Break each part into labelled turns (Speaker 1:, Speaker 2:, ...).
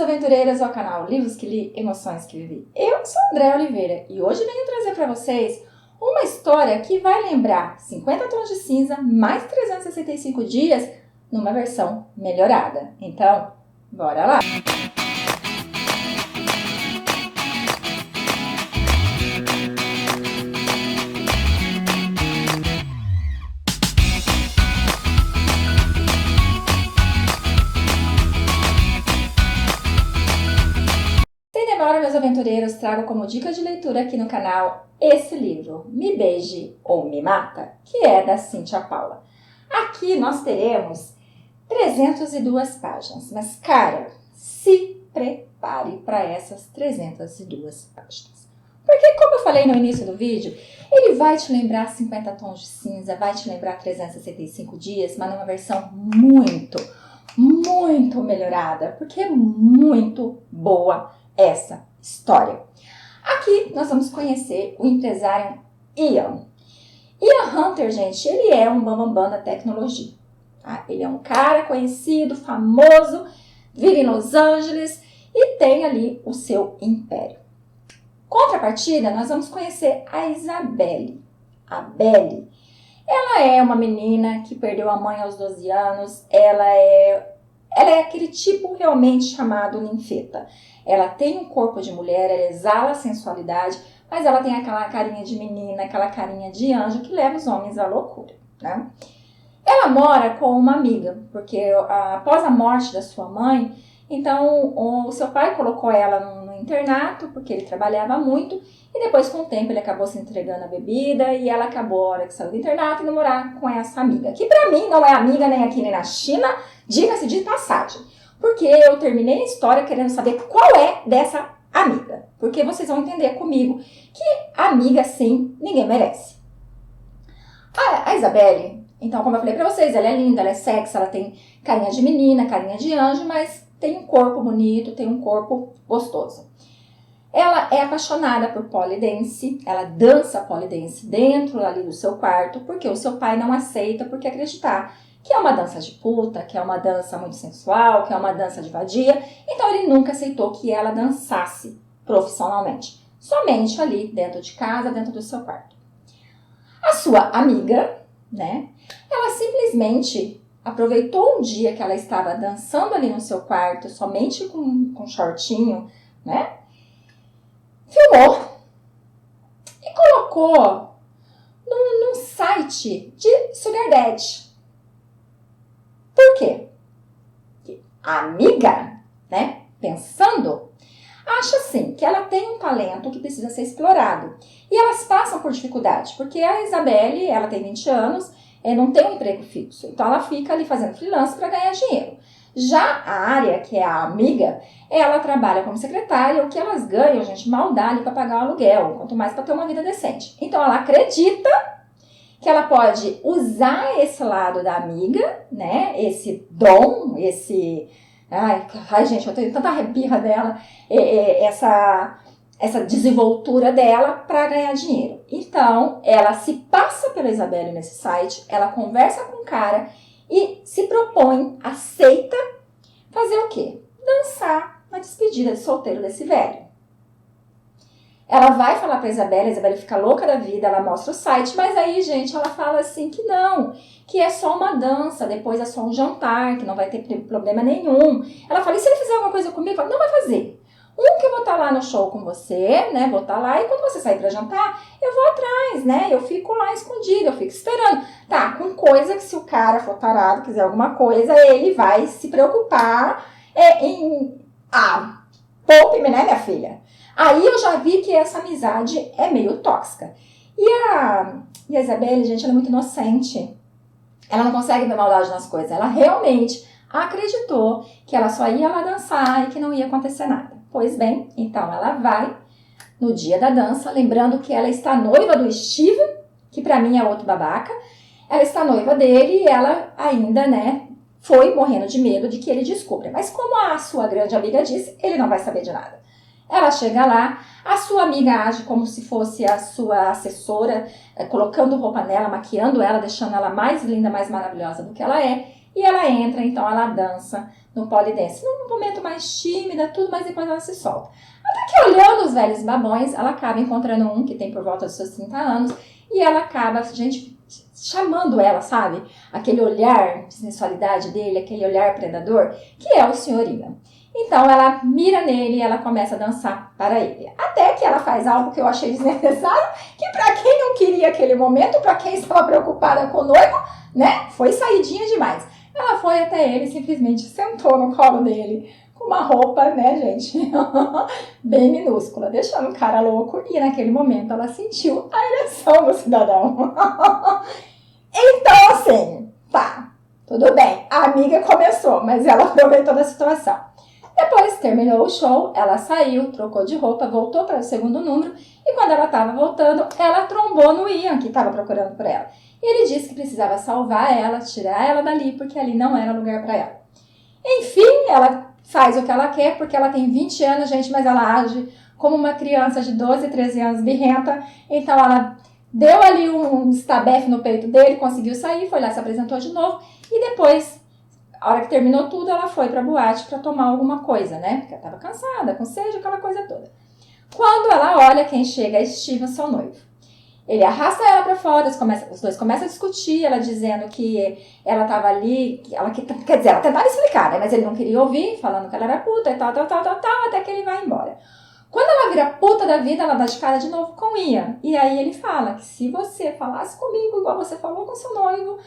Speaker 1: aventureiras ao canal Livros que Li, Emoções que Vivi. Eu sou Andréa Oliveira e hoje venho trazer para vocês uma história que vai lembrar 50 Tons de Cinza mais 365 dias numa versão melhorada. Então, bora lá! Agora, meus aventureiros, trago como dica de leitura aqui no canal esse livro, Me Beije ou Me Mata, que é da Cíntia Paula. Aqui nós teremos 302 páginas, mas cara, se prepare para essas 302 páginas. Porque, como eu falei no início do vídeo, ele vai te lembrar 50 Tons de Cinza, vai te lembrar 365 dias, mas numa versão muito melhorada, porque é muito boa essa história. Aqui nós vamos conhecer o empresário Ian. Ian Hunter, gente, ele é um bambambam da tecnologia. Tá? Ele é um cara conhecido, famoso, vive em Los Angeles e tem ali o seu império. Contrapartida, nós vamos conhecer a Isabelle. A Belle, ela é uma menina que perdeu a mãe aos 12 anos, ela é aquele tipo realmente chamado ninfeta. Ela tem um corpo de mulher, ela exala a sensualidade, mas ela tem aquela carinha de menina, aquela carinha de anjo que leva os homens à loucura, né? Ela mora com uma amiga, porque após a morte da sua mãe, então o seu pai colocou ela no internato, porque ele trabalhava muito, e depois com o tempo ele acabou se entregando à bebida, e ela acabou, a hora que saiu do internato, indo morar com essa amiga, que pra mim não é amiga nem aqui nem na China, diga-se de passagem. Porque eu terminei a história querendo saber qual é dessa amiga. Porque vocês vão entender comigo que amiga, sim, ninguém merece. A Isabelle, então, como eu falei pra vocês, ela é linda, ela é sexy, ela tem carinha de menina, carinha de anjo, mas tem um corpo bonito, tem um corpo gostoso. Ela é apaixonada por pole dance, ela dança pole dance dentro ali do seu quarto, porque o seu pai não aceita, porque acreditar que é uma dança de puta, que é uma dança muito sensual, que é uma dança de vadia. Então ele nunca aceitou que ela dançasse profissionalmente. Somente ali dentro de casa, dentro do seu quarto. A sua amiga, né? Ela simplesmente aproveitou um dia que ela estava dançando ali no seu quarto, somente com shortinho, né? Filmou e colocou num site de Sugar Daddy. Por quê? Porque a amiga, né, pensando, acha assim, que ela tem um talento que precisa ser explorado. E elas passam por dificuldade, porque a Isabelle, ela tem 20 anos, não tem um emprego fixo. Então ela fica ali fazendo freelance para ganhar dinheiro. Já a Área, que é a amiga, ela trabalha como secretária, o que elas ganham, gente, mal dá ali para pagar o aluguel, quanto mais para ter uma vida decente. Então ela acredita que ela pode usar esse lado da amiga, né, esse dom, esse... Ai, gente, eu tenho tanta rebirra dela, essa desenvoltura dela para ganhar dinheiro. Então, ela se passa pela Isabelle nesse site, ela conversa com o cara e se propõe, aceita fazer o quê? Dançar na despedida de solteiro desse velho. Ela vai falar pra Isabelle, a Isabelle fica louca da vida, ela mostra o site, mas aí, gente, ela fala assim que não, que é só uma dança, depois é só um jantar, que não vai ter problema nenhum. Ela fala, e se ele fizer alguma coisa comigo? Não vai fazer. Que eu vou estar lá no show com você, né, vou estar lá, e quando você sair pra jantar, eu vou atrás, né, eu fico lá escondida, eu fico esperando. Tá, com coisa que se o cara for tarado, quiser alguma coisa, ele vai se preocupar poupe-me, né, minha filha? Aí eu já vi que essa amizade é meio tóxica. E a Isabelle, gente, ela é muito inocente. Ela não consegue ver maldade nas coisas. Ela realmente acreditou que ela só ia lá dançar e que não ia acontecer nada. Pois bem, então ela vai no dia da dança, lembrando que ela está noiva do Steve, que pra mim é outro babaca. Ela está noiva dele e ela ainda, né, foi morrendo de medo de que ele descubra. Mas como a sua grande amiga disse, ele não vai saber de nada. Ela chega lá, a sua amiga age como se fosse a sua assessora, colocando roupa nela, maquiando ela, deixando ela mais linda, mais maravilhosa do que ela é. E ela entra, então ela dança no polidense. Num momento mais tímida, tudo, mas depois ela se solta. Até que olhando os velhos babões, ela acaba encontrando um que tem por volta dos seus 30 anos e ela acaba, gente, chamando ela, sabe? Aquele olhar de sensualidade dele, aquele olhar predador, que é o Sr. Ian. Então ela mira nele e ela começa a dançar para ele. Até que ela faz algo que eu achei desnecessário, que para quem não queria aquele momento, para quem estava preocupada com o noivo, né? Foi saidinha demais. Ela foi até ele e simplesmente sentou no colo dele, com uma roupa, né, gente, bem minúscula, deixando o cara louco. E naquele momento ela sentiu a ereção do cidadão. Então, assim, tá, tudo bem. A amiga começou, mas ela aproveitou da situação. Depois terminou o show, ela saiu, trocou de roupa, voltou para o segundo número e quando ela estava voltando, ela trombou no Ian, que estava procurando por ela. E ele disse que precisava salvar ela, tirar ela dali, porque ali não era lugar para ela. Enfim, ela faz o que ela quer, porque ela tem 20 anos, gente, mas ela age como uma criança de 12, 13 anos birrenta. Então ela deu ali um estabefe no peito dele, conseguiu sair, foi lá, se apresentou de novo e depois, a hora que terminou tudo, ela foi pra boate pra tomar alguma coisa, né? Porque ela tava cansada, com sede, aquela coisa toda. Quando ela olha, quem chega é Steven, seu noivo. Ele arrasta ela pra fora, os dois começam a discutir, ela dizendo que ela tava ali, quer dizer, ela tentava explicar, né? Mas ele não queria ouvir, falando que ela era puta e tal, até que ele vai embora. Quando ela vira puta da vida, ela dá de cara de novo com Ian. E aí ele fala que se você falasse comigo igual você falou com seu noivo,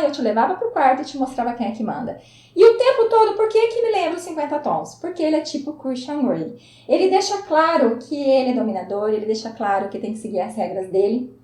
Speaker 1: eu te levava pro quarto e te mostrava quem é que manda. E o tempo todo, por que me lembra os 50 tons? Porque ele é tipo Christian Grey. Ele deixa claro que ele é dominador, ele deixa claro que tem que seguir as regras dele.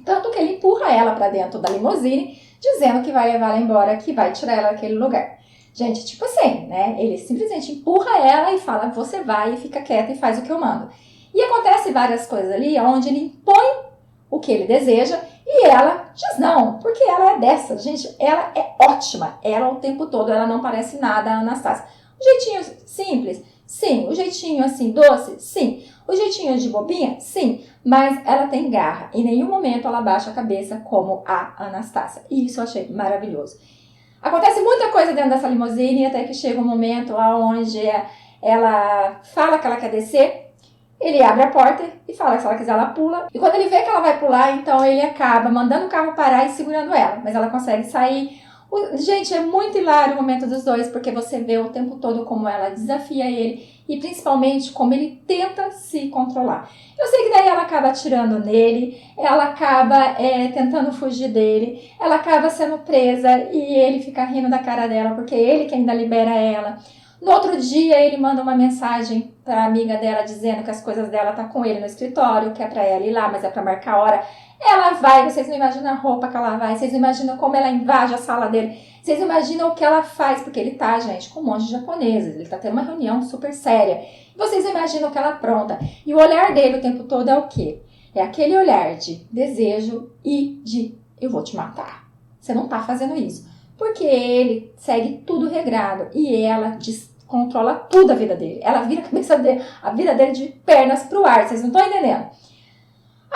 Speaker 1: Tanto que ele empurra ela pra dentro da limusine, dizendo que vai levar ela embora, que vai tirar ela daquele lugar. Gente, tipo assim, né? Ele simplesmente empurra ela e fala, você vai e fica quieta e faz o que eu mando. E acontece várias coisas ali, onde ele impõe o que ele deseja e ela diz não, porque ela é dessa, gente, ela é ótima. Ela o tempo todo, ela não parece nada a Anastácia. O jeitinho simples, sim. O jeitinho assim, doce, sim. O jeitinho de bobinha, sim. Mas ela tem garra. Em nenhum momento ela baixa a cabeça como a Anastácia. E isso eu achei maravilhoso. Acontece muita coisa dentro dessa limusine, até que chega um momento onde ela fala que ela quer descer, ele abre a porta e fala que se ela quiser ela pula. E quando ele vê que ela vai pular, então ele acaba mandando o carro parar e segurando ela. Mas ela consegue sair. Gente, é muito hilário o momento dos dois, porque você vê o tempo todo como ela desafia ele e principalmente como ele tenta se controlar. Eu sei que daí ela acaba atirando nele, ela acaba tentando fugir dele, ela acaba sendo presa e ele fica rindo da cara dela, porque é ele que ainda libera ela. No outro dia ele manda uma mensagem pra amiga dela dizendo que as coisas dela tá com ele no escritório, que é pra ela ir lá, mas é pra marcar a hora. Ela vai, vocês não imaginam a roupa que ela vai, vocês não imaginam como ela invade a sala dele, vocês não imaginam o que ela faz, porque ele tá, gente, com um monte de japoneses, ele tá tendo uma reunião super séria. Vocês não imaginam o que ela apronta. E o olhar dele o tempo todo é o quê? É aquele olhar de desejo e de eu vou te matar. Você não tá fazendo isso. Porque ele segue tudo regrado e ela controla tudo a vida dele. Ela vira a vida dele de pernas pro ar, vocês não estão entendendo.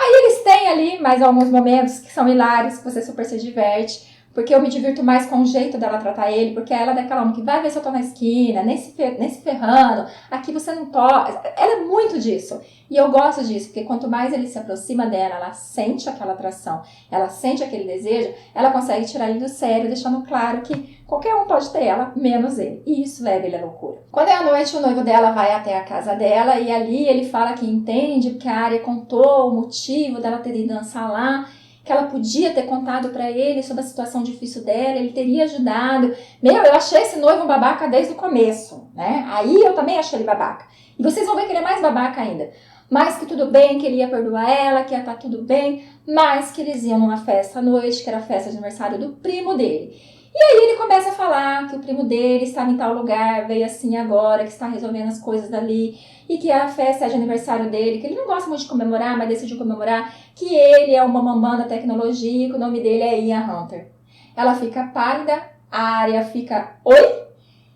Speaker 1: Aí eles têm ali mais alguns momentos que são hilários, que você super se diverte, porque eu me divirto mais com o jeito dela tratar ele, porque ela é daquela uma que vai ver se eu tô na esquina, nem se ferrando, aqui você não toca. Ela é muito disso. E eu gosto disso, porque quanto mais ele se aproxima dela, ela sente aquela atração, ela sente aquele desejo, ela consegue tirar ele do sério, deixando claro que qualquer um pode ter ela, menos ele. E isso leva ele à loucura. Quando é à noite, o noivo dela vai até a casa dela e ali ele fala que entende, porque a Arya contou o motivo dela ter ido dançar lá, que ela podia ter contado pra ele sobre a situação difícil dela, ele teria ajudado. Eu achei esse noivo um babaca desde o começo, né? Aí eu também achei ele babaca. E vocês vão ver que ele é mais babaca ainda. Mas que tudo bem, que ele ia perdoar ela, que ia estar tudo bem, mas que eles iam numa festa à noite, que era a festa de aniversário do primo dele. E aí ele começa a falar que o primo dele estava em tal lugar, veio assim agora, que está resolvendo as coisas dali, e que a festa é de aniversário dele, que ele não gosta muito de comemorar, mas decidiu comemorar, que ele é uma mamã da tecnologia, que o nome dele é Ian Hunter. Ela fica pálida, a Arya fica, oi?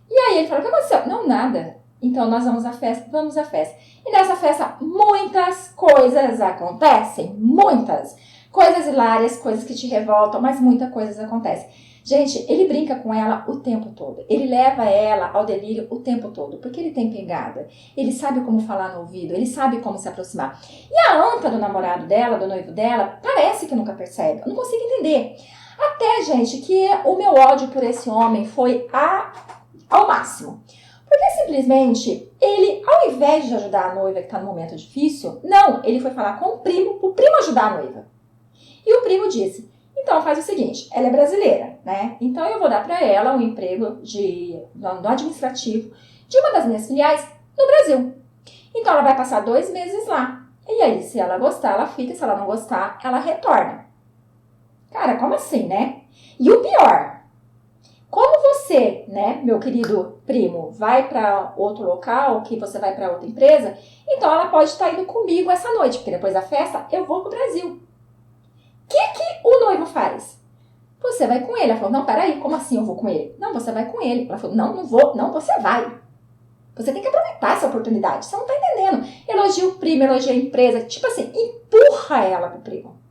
Speaker 1: E aí ele fala, o que aconteceu? Não, nada. Então nós vamos à festa, E nessa festa muitas coisas acontecem, muitas. Coisas hilárias, coisas que te revoltam, mas muitas coisas acontecem. Gente, ele brinca com ela o tempo todo. Ele leva ela ao delírio o tempo todo. Porque ele tem pegada. Ele sabe como falar no ouvido. Ele sabe como se aproximar. E a anta do namorado dela, do noivo dela, parece que nunca percebe. Eu não consigo entender. Até, gente, que o meu ódio por esse homem foi ao máximo. Porque simplesmente, ele, ao invés de ajudar a noiva que está num momento difícil, não, ele foi falar com o primo ajudar a noiva. E o primo disse, então faz o seguinte, ela é brasileira, né? Então eu vou dar para ela um emprego no administrativo de uma das minhas filiais no Brasil. Então ela vai passar 2 meses lá. E aí, se ela gostar, ela fica, se ela não gostar, ela retorna. Cara, como assim, né? E o pior, como você, né, meu querido primo, vai para outro local, que você vai para outra empresa, então ela pode estar indo comigo essa noite, porque depois da festa eu vou pro Brasil. O que o noivo faz? Você vai com ele. Ela falou, não, peraí, como assim eu vou com ele? Não, você vai com ele. Ela falou, não, não vou. Não, você vai. Você tem que aproveitar essa oportunidade. Você não tá entendendo. Elogia o primo, elogia a empresa. Tipo assim, empurra ela pro primo.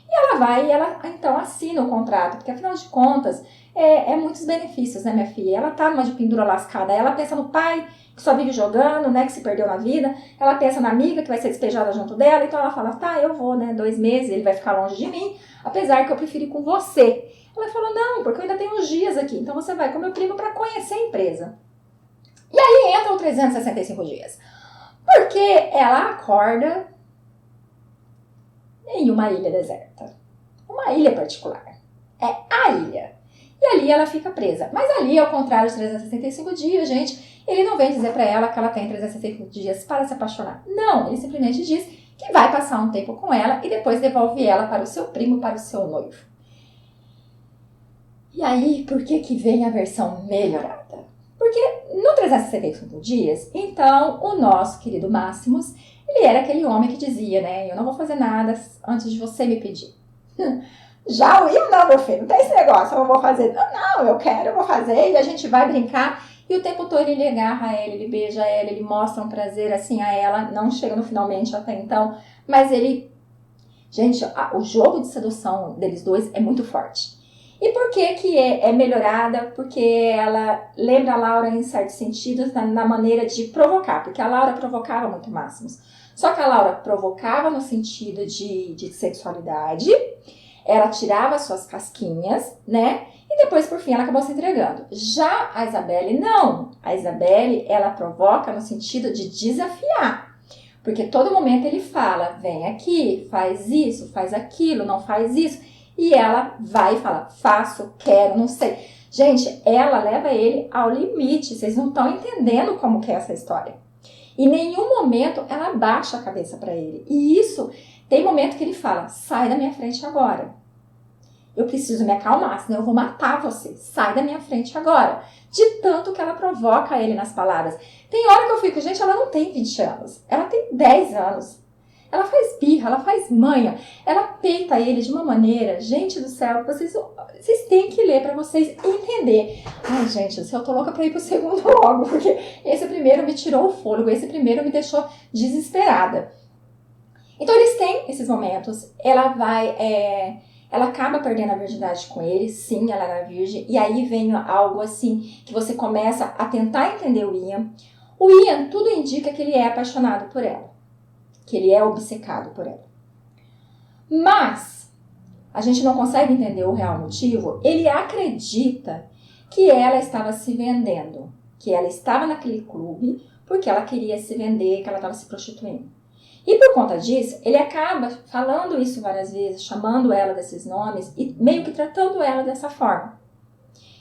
Speaker 1: E ela vai e ela, então, assina o contrato. Porque, afinal de contas, é muitos benefícios, né, minha filha? Ela tá numa de pendura lascada. Ela pensa no pai, que só vive jogando, né, que se perdeu na vida. Ela pensa na amiga, que vai ser despejada junto dela. Então, ela fala, tá, eu vou, né, 2 meses, ele vai ficar longe de mim. Apesar que eu preferi com você. Ela falou, não, porque eu ainda tenho uns dias aqui. Então, você vai com meu primo para conhecer a empresa. E aí entra os 365 dias. Porque ela acorda em uma ilha deserta. Uma ilha particular. É a ilha. E ali ela fica presa. Mas ali, ao contrário dos 365 dias, gente, ele não vem dizer pra ela que ela tem 365 dias para se apaixonar. Não, ele simplesmente diz que vai passar um tempo com ela e depois devolve ela para o seu primo, para o seu noivo. E aí, por que vem a versão melhorada? Porque no 365 dias, então, o nosso querido Máximos, ele era aquele homem que dizia, né, eu não vou fazer nada antes de você me pedir. Já o Ian não, meu filho, não tem esse negócio, eu não vou fazer. Não, eu quero, eu vou fazer, e a gente vai brincar. E o tempo todo ele agarra ela, ele beija ela, ele mostra um prazer assim a ela. Não chega no finalmente até então, mas ele... Gente, o jogo de sedução deles dois é muito forte. E por que é melhorada? Porque ela lembra a Laura em certos sentidos na maneira de provocar. Porque a Laura provocava muito Máximos. Só que a Laura provocava no sentido de sexualidade. Ela tirava suas casquinhas, né? E depois, por fim, ela acabou se entregando. Já a Isabelle, não. A Isabelle, ela provoca no sentido de desafiar. Porque todo momento ele fala, vem aqui, faz isso, faz aquilo, não faz isso. E ela vai e fala, faço, quero, não sei. Gente, ela leva ele ao limite. Vocês não estão entendendo como que é essa história. Em nenhum momento ela baixa a cabeça para ele. E isso, tem momento que ele fala, sai da minha frente agora. Eu preciso me acalmar, senão eu vou matar você. Sai da minha frente agora. De tanto que ela provoca ele nas palavras. Tem hora que eu fico, gente, ela não tem 20 anos. Ela tem 10 anos. Ela faz birra, ela faz manha. Ela peita ele de uma maneira, gente do céu, vocês têm que ler pra vocês entender. Ai, gente, eu tô louca pra ir pro segundo logo, porque esse primeiro me tirou o fôlego, esse primeiro me deixou desesperada. Então eles têm esses momentos, ela acaba perdendo a virgindade com ele, sim, ela era virgem, e aí vem algo assim, que você começa a tentar entender o Ian. O Ian, tudo indica que ele é apaixonado por ela, que ele é obcecado por ela. Mas, a gente não consegue entender o real motivo, ele acredita que ela estava se vendendo, que ela estava naquele clube porque ela queria se vender, que ela estava se prostituindo. E por conta disso, ele acaba falando isso várias vezes, chamando ela desses nomes e meio que tratando ela dessa forma.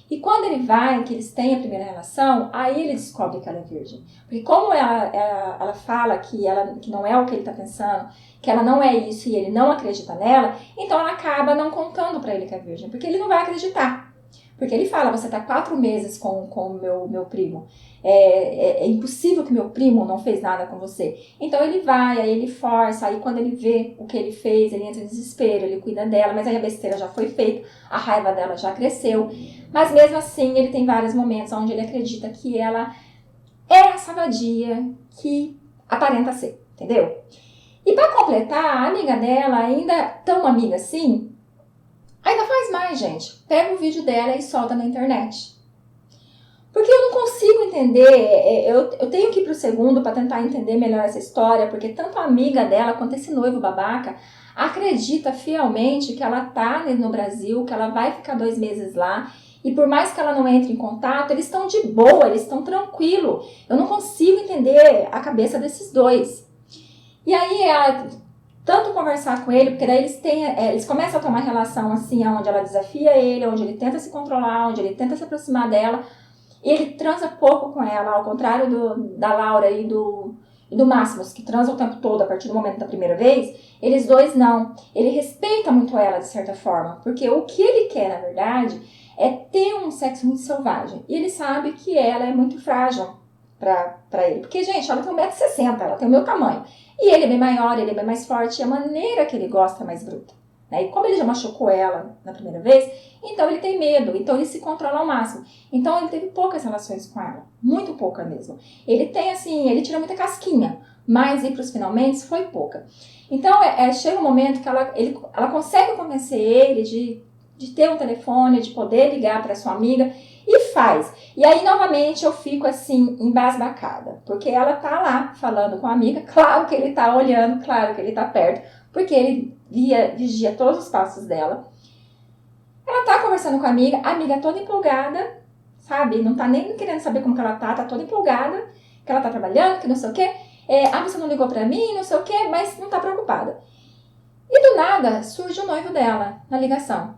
Speaker 1: E quando ele vai, que eles têm a primeira relação, aí ele descobre que ela é virgem. Porque como ela fala que não é o que ele está pensando, que ela não é isso e ele não acredita nela, então ela acaba não contando para ele que é virgem, porque ele não vai acreditar. Porque ele fala, você está 4 meses com o meu primo. É impossível que meu primo não fez nada com você. Então ele vai, aí ele força, aí quando ele vê o que ele fez, ele entra em desespero, ele cuida dela, mas aí a besteira já foi feita, a raiva dela já cresceu. Mas mesmo assim, ele tem vários momentos onde ele acredita que ela é essa vadia que aparenta ser, entendeu? E para completar, a amiga dela, ainda tão amiga assim, Ainda faz mais, gente. Pega o vídeo dela e solta na internet. Porque eu não consigo entender, eu tenho que ir pro segundo para tentar entender melhor essa história, porque tanto a amiga dela quanto esse noivo babaca acredita fielmente que ela tá no Brasil, que ela vai ficar 2 meses lá, e por mais que ela não entre em contato, eles estão de boa, eles estão tranquilos. Eu não consigo entender a cabeça desses dois. E aí tanto conversar com ele, porque daí eles começam a ter uma relação assim, onde ela desafia ele, onde ele tenta se controlar, onde ele tenta se aproximar dela, e ele transa pouco com ela, ao contrário da Laura e do Máximos, que transam o tempo todo a partir do momento da primeira vez. Eles dois não. Ele respeita muito ela de certa forma, porque o que ele quer, na verdade, é ter um sexo muito selvagem. E ele sabe que ela é muito frágil pra ele. Porque, gente, ela tem 1,60 m, ela tem o meu tamanho. E ele é bem maior, ele é bem mais forte, e a maneira que ele gosta é mais bruta. Né? E como ele já machucou ela na primeira vez, então ele tem medo, então ele se controla ao máximo. Então ele teve poucas relações com ela, muito pouca mesmo. Ele tem assim, ele tira muita casquinha, mas ir pros finalmente foi pouca. Então chega um momento que ela consegue convencer ele de ter um telefone, de poder ligar para sua amiga, e faz. E aí novamente eu fico assim, embasbacada, porque ela tá lá falando com a amiga, claro que ele tá olhando, claro que ele tá perto, porque ele vigia todos os passos dela. Ela tá conversando com a amiga toda empolgada, sabe? Não tá nem querendo saber como que ela tá toda empolgada, que ela tá trabalhando, que não sei o quê. Você não ligou pra mim, não sei o quê, mas não tá preocupada. E do nada surge o noivo dela na ligação.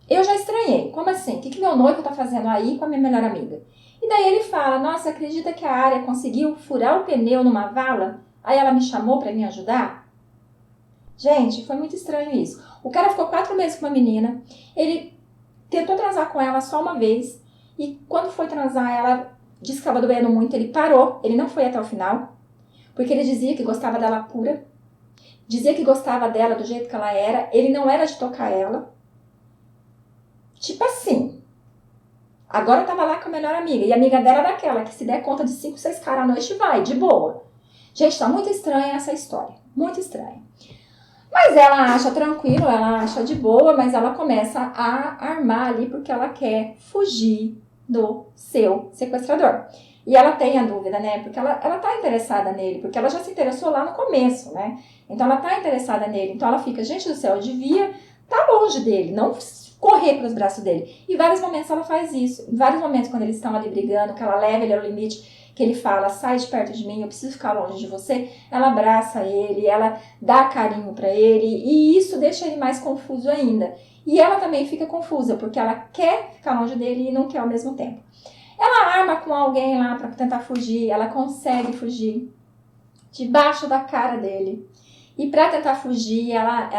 Speaker 1: Eu já estranhei, como assim? O que meu noivo tá fazendo aí com a minha melhor amiga? E daí ele fala, nossa, acredita que a Área conseguiu furar o pneu numa vala? Aí ela me chamou pra me ajudar? Gente, foi muito estranho isso. O cara ficou 4 meses com uma menina, ele tentou transar com ela só uma vez, e quando foi transar, ela disse que estava doendo muito, ele parou, ele não foi até o final, porque ele dizia que gostava dela pura, dizia que gostava dela do jeito que ela era, ele não era de tocar ela. Tipo assim, agora eu tava lá com a melhor amiga, e a amiga dela era daquela, que se der conta de 5, 6 caras à noite, vai, de boa. Gente, tá muito estranha essa história, muito estranha. Mas ela acha tranquilo, ela acha de boa, mas ela começa a armar ali porque ela quer fugir do seu sequestrador. E ela tem a dúvida, né? Porque ela tá interessada nele, porque ela já se interessou lá no começo, né? Então ela tá interessada nele. Então ela fica, gente do céu, eu devia estar longe dele, não correr para os braços dele. E em vários momentos ela faz isso. Em vários momentos, quando eles estão ali brigando, que ela leva ele ao limite, que ele fala, sai de perto de mim, eu preciso ficar longe de você, ela abraça ele, ela dá carinho pra ele, e isso deixa ele mais confuso ainda. E ela também fica confusa, porque ela quer ficar longe dele e não quer ao mesmo tempo. Ela arma com alguém lá pra tentar fugir, ela consegue fugir debaixo da cara dele. E pra tentar fugir, ela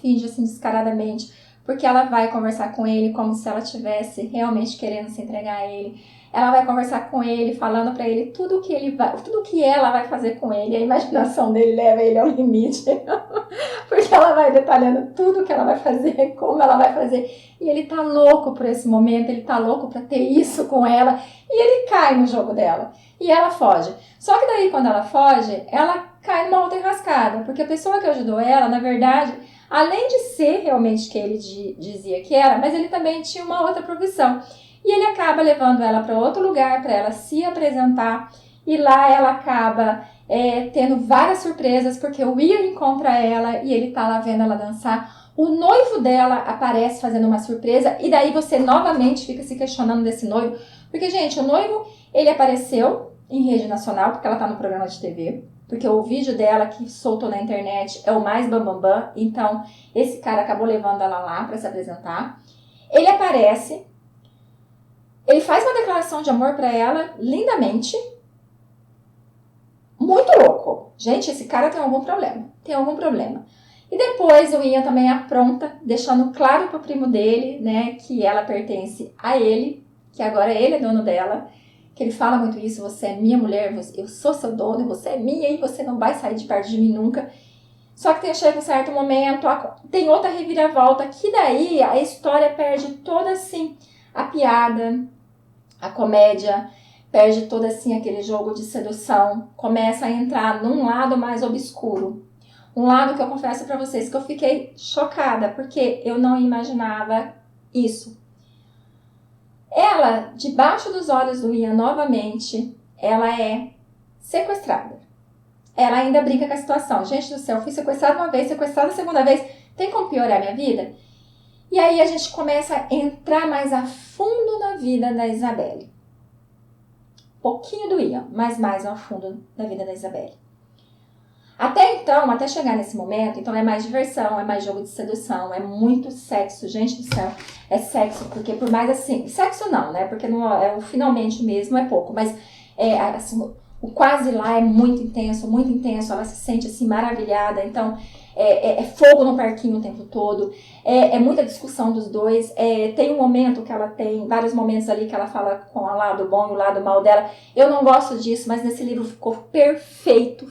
Speaker 1: finge assim descaradamente, porque ela vai conversar com ele como se ela estivesse realmente querendo se entregar a ele. Ela vai conversar com ele, falando pra ele tudo que ela vai fazer com ele. A imaginação dele leva ele ao limite. Porque ela vai detalhando tudo que ela vai fazer, como ela vai fazer. E ele tá louco por esse momento, ele tá louco pra ter isso com ela. E ele cai no jogo dela. E ela foge. Só que daí, quando ela foge, ela cai numa outra enrascada. Porque a pessoa que ajudou ela, na verdade, além de ser realmente que ele dizia que era, mas ele também tinha uma outra profissão. E ele acaba levando ela para outro lugar, para ela se apresentar. E lá ela acaba tendo várias surpresas, porque o Will encontra ela e ele tá lá vendo ela dançar. O noivo dela aparece fazendo uma surpresa. E daí você novamente fica se questionando desse noivo. Porque, gente, o noivo, ele apareceu em rede nacional, porque ela tá no programa de TV. Porque o vídeo dela que soltou na internet é o mais bambambam. Então, esse cara acabou levando ela lá para se apresentar. Ele aparece. Ele faz uma declaração de amor pra ela, lindamente. Muito louco. Gente, esse cara tem algum problema. Tem algum problema. E depois o Ian também apronta, deixando claro pro primo dele, né, que ela pertence a ele, que agora ele é dono dela. Que ele fala muito isso, você é minha mulher, eu sou seu dono, você é minha e você não vai sair de perto de mim nunca. Só que chega um certo momento, tem outra reviravolta, que daí a história perde toda assim a piada, a comédia, perde todo assim aquele jogo de sedução, começa a entrar num lado mais obscuro. Um lado que eu confesso pra vocês que eu fiquei chocada, porque eu não imaginava isso. Ela, debaixo dos olhos do Ian novamente, ela é sequestrada. Ela ainda brinca com a situação. Gente do céu, fui sequestrada uma vez, sequestrada a segunda vez. Tem como piorar a minha vida? E aí a gente começa a entrar mais a fundo na vida da Isabelle. Pouquinho do Ian, mas mais ao fundo da vida da Isabelle. Até então, até chegar nesse momento, então é mais diversão, é mais jogo de sedução, é muito sexo, gente do céu, é sexo, porque por mais assim, sexo não, né, porque não é, o finalmente mesmo é pouco, mas assim, o quase lá é muito intenso, ela se sente assim maravilhada, então é fogo no parquinho o tempo todo, é muita discussão dos dois, tem um momento que ela tem, vários momentos ali que ela fala com o lado bom e o lado mal dela. Eu não gosto disso, mas nesse livro ficou perfeito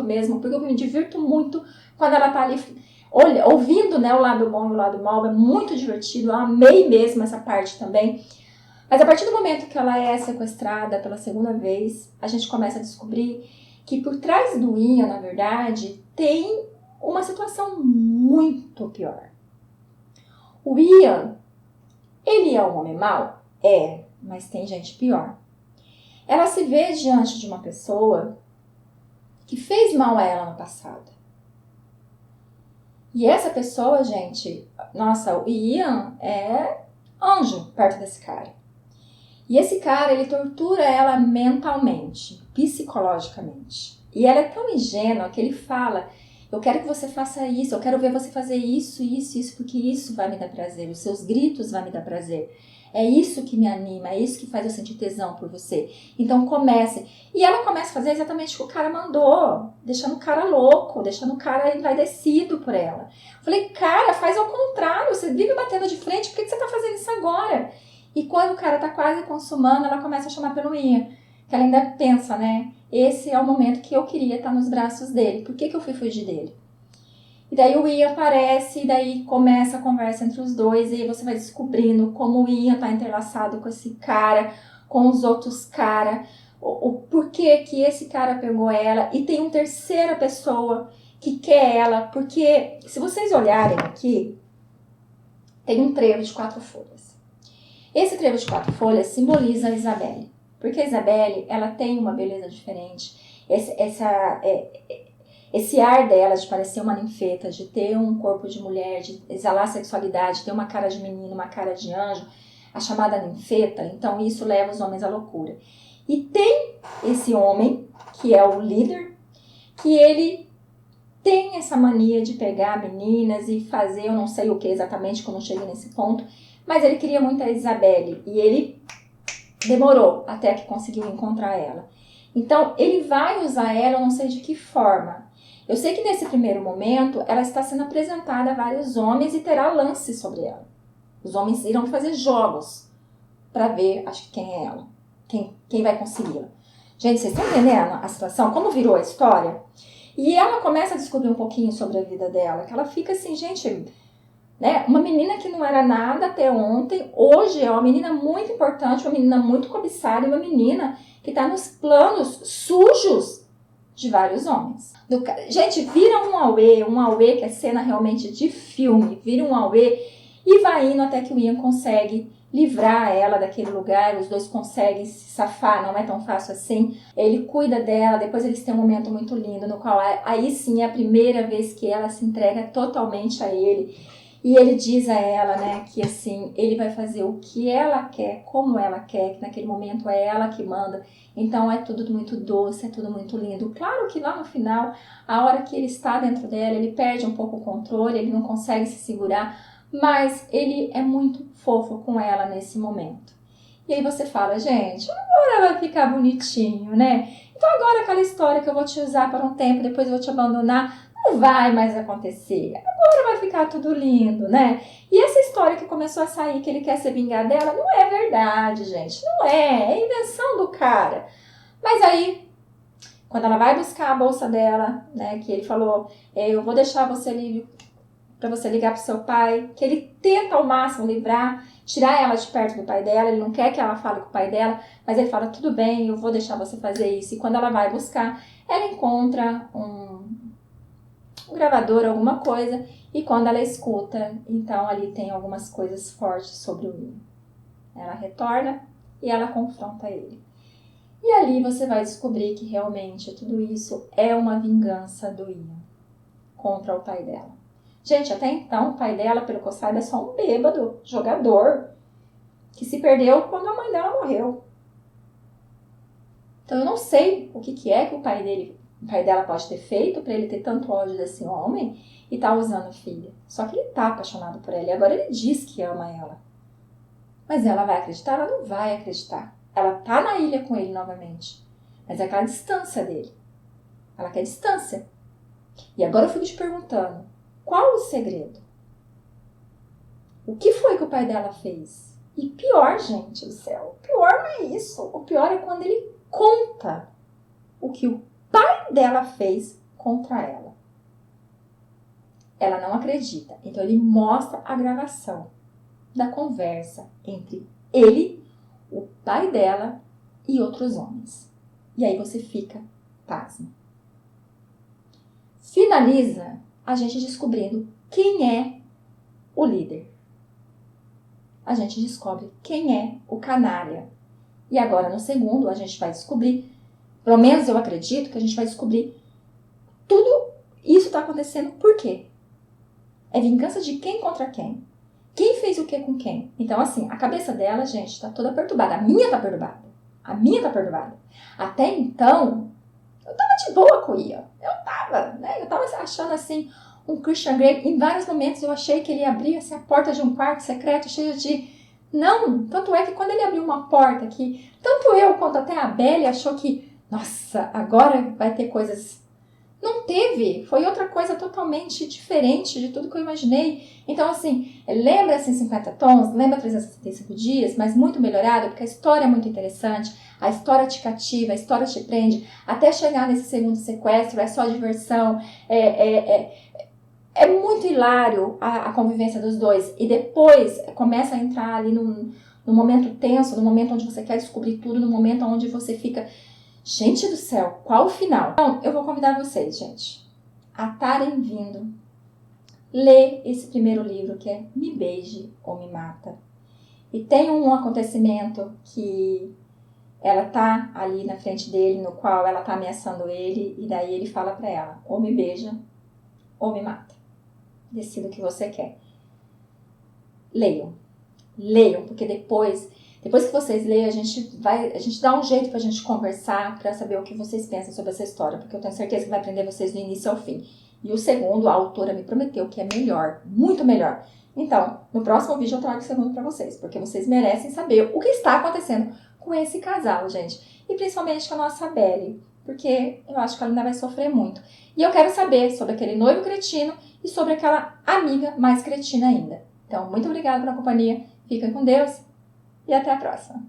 Speaker 1: mesmo, porque eu me divirto muito quando ela tá ali ouvindo, né, o lado bom e o lado mal, é muito divertido, eu amei mesmo essa parte também. Mas a partir do momento que ela é sequestrada pela segunda vez, a gente começa a descobrir que por trás do Ian, na verdade, tem uma situação muito pior. O Ian, ele é um homem mau? É, mas tem gente pior. Ela se vê diante de uma pessoa que fez mal a ela no passado. E essa pessoa, gente, nossa, o Ian é anjo perto desse cara. E esse cara, ele tortura ela mentalmente, psicologicamente. E ela é tão ingênua que ele fala, eu quero que você faça isso, eu quero ver você fazer isso, porque isso vai me dar prazer, os seus gritos vão me dar prazer. É isso que me anima, é isso que faz eu sentir tesão por você. Então comece. E ela começa a fazer exatamente o que o cara mandou, deixando o cara louco, deixando o cara envaidecido por ela. Eu falei, cara, faz ao contrário, você vive batendo de frente, por que você tá fazendo isso agora? E quando o cara tá quase consumando, ela começa a chamar pelo Ian. Que ela ainda pensa, né? Esse é o momento que eu queria estar nos braços dele. Por que eu fui fugir dele? E daí o Ian aparece, e daí começa a conversa entre os dois, e aí você vai descobrindo como o Ian tá entrelaçado com esse cara, com os outros caras, o porquê que esse cara pegou ela, e tem uma terceira pessoa que quer ela, porque se vocês olharem aqui, tem um trevo de 4 folhas. Esse trevo de 4 folhas simboliza a Isabelle, porque a Isabelle, ela tem uma beleza diferente, esse ar dela de parecer uma ninfeta, de ter um corpo de mulher, de exalar sexualidade, ter uma cara de menino, uma cara de anjo, a chamada ninfeta, então isso leva os homens à loucura. E tem esse homem, que é o líder, que ele tem essa mania de pegar meninas e fazer, eu não sei o que exatamente, que eu não cheguei nesse ponto, mas ele queria muito a Isabelle e ele demorou até que conseguiu encontrar ela. Então, ele vai usar ela, eu não sei de que forma. Eu sei que nesse primeiro momento, ela está sendo apresentada a vários homens e terá lance sobre ela. Os homens irão fazer jogos para ver, acho que quem é ela, quem vai consegui-la. Gente, vocês estão entendendo a situação? Como virou a história? E ela começa a descobrir um pouquinho sobre a vida dela, que ela fica assim, gente, né? Uma menina que não era nada até ontem, hoje é uma menina muito importante, uma menina muito cobiçada, uma menina que está nos planos sujos de vários homens. Gente, vira um auê que é cena realmente de filme, vira um auê e vai indo até que o Ian consegue livrar ela daquele lugar, os dois conseguem se safar, não é tão fácil assim. Ele cuida dela, depois eles têm um momento muito lindo, no qual aí sim é a primeira vez que ela se entrega totalmente a ele. E ele diz a ela, né, que assim, ele vai fazer o que ela quer, como ela quer, que naquele momento é ela que manda. Então é tudo muito doce, é tudo muito lindo. Claro que lá no final, a hora que ele está dentro dela, ele perde um pouco o controle, ele não consegue se segurar, mas ele é muito fofo com ela nesse momento. E aí você fala, gente, agora vai ficar bonitinho, né? Então agora aquela história que eu vou te usar por um tempo, depois eu vou te abandonar, não vai mais acontecer. Agora vai ficar tudo lindo, né? E essa história que começou a sair, que ele quer se vingar dela, não é verdade, gente. Não é. É invenção do cara. Mas aí, quando ela vai buscar a bolsa dela, né? Que ele falou, eu vou deixar você livre para você ligar pro seu pai. Que ele tenta ao máximo livrar, tirar ela de perto do pai dela. Ele não quer que ela fale com o pai dela. Mas ele fala, tudo bem, eu vou deixar você fazer isso. E quando ela vai buscar, ela encontra um gravador, alguma coisa, e quando ela escuta, então ali tem algumas coisas fortes sobre o Ian. Ela retorna e ela confronta ele. E ali você vai descobrir que realmente tudo isso é uma vingança do Ian contra o pai dela. Gente, até então o pai dela, pelo que eu saiba, é só um bêbado, jogador, que se perdeu quando a mãe dela morreu. Então eu não sei o que é que o pai dela pode ter feito para ele ter tanto ódio desse homem e tá usando a filha. Só que ele tá apaixonado por ela e agora ele diz que ama ela. Mas ela vai acreditar? Ela não vai acreditar. Ela tá na ilha com ele novamente. Mas é aquela distância dele. Ela quer distância. E agora eu fico te perguntando, qual o segredo? O que foi que o pai dela fez? E pior, gente do céu, o pior não é isso. O pior é quando ele conta o que o pai dela fez contra ela. Ela não acredita. Então ele mostra a gravação da conversa entre ele, o pai dela e outros homens. E aí você fica pasmo. Finaliza a gente descobrindo quem é o líder. A gente descobre quem é o canalha. E agora no segundo a gente vai descobrir, pelo menos eu acredito que a gente vai descobrir tudo isso está acontecendo por quê? É vingança de quem contra quem? Quem fez o que com quem? Então assim, a cabeça dela, gente, tá toda perturbada. A minha tá perturbada. A minha tá perturbada. Até então, eu tava de boa com o Ian. Eu tava achando assim, um Christian Grey. Em vários momentos eu achei que ele abria assim, a porta de um quarto secreto cheio de... Não, tanto é que quando ele abriu uma porta que tanto eu quanto até a Belle achou que, nossa, agora vai ter coisas... Não teve, foi outra coisa totalmente diferente de tudo que eu imaginei. Então assim, lembra assim 50 tons, lembra 365 dias, mas muito melhorado, porque a história é muito interessante, a história te cativa, a história te prende, até chegar nesse segundo sequestro, é só diversão, é muito hilário a convivência dos dois. E depois começa a entrar ali num momento tenso, no momento onde você quer descobrir tudo, no momento onde você fica... Gente do céu, qual o final? Então, eu vou convidar vocês, gente, a estarem vindo ler esse primeiro livro, que é Me Beije ou Me Mata. E tem um acontecimento que ela tá ali na frente dele, no qual ela tá ameaçando ele, e daí ele fala pra ela, ou me beija, ou me mata. Decida o que você quer. Leiam, porque depois que vocês leem, a gente dá um jeito pra gente conversar, pra saber o que vocês pensam sobre essa história, porque eu tenho certeza que vai prender vocês do início ao fim. E o segundo, a autora me prometeu que é melhor, muito melhor. Então, no próximo vídeo eu trago o segundo pra vocês, porque vocês merecem saber o que está acontecendo com esse casal, gente. E principalmente com a nossa Belle, porque eu acho que ela ainda vai sofrer muito. E eu quero saber sobre aquele noivo cretino e sobre aquela amiga mais cretina ainda. Então, muito obrigada pela companhia, fiquem com Deus e até a próxima.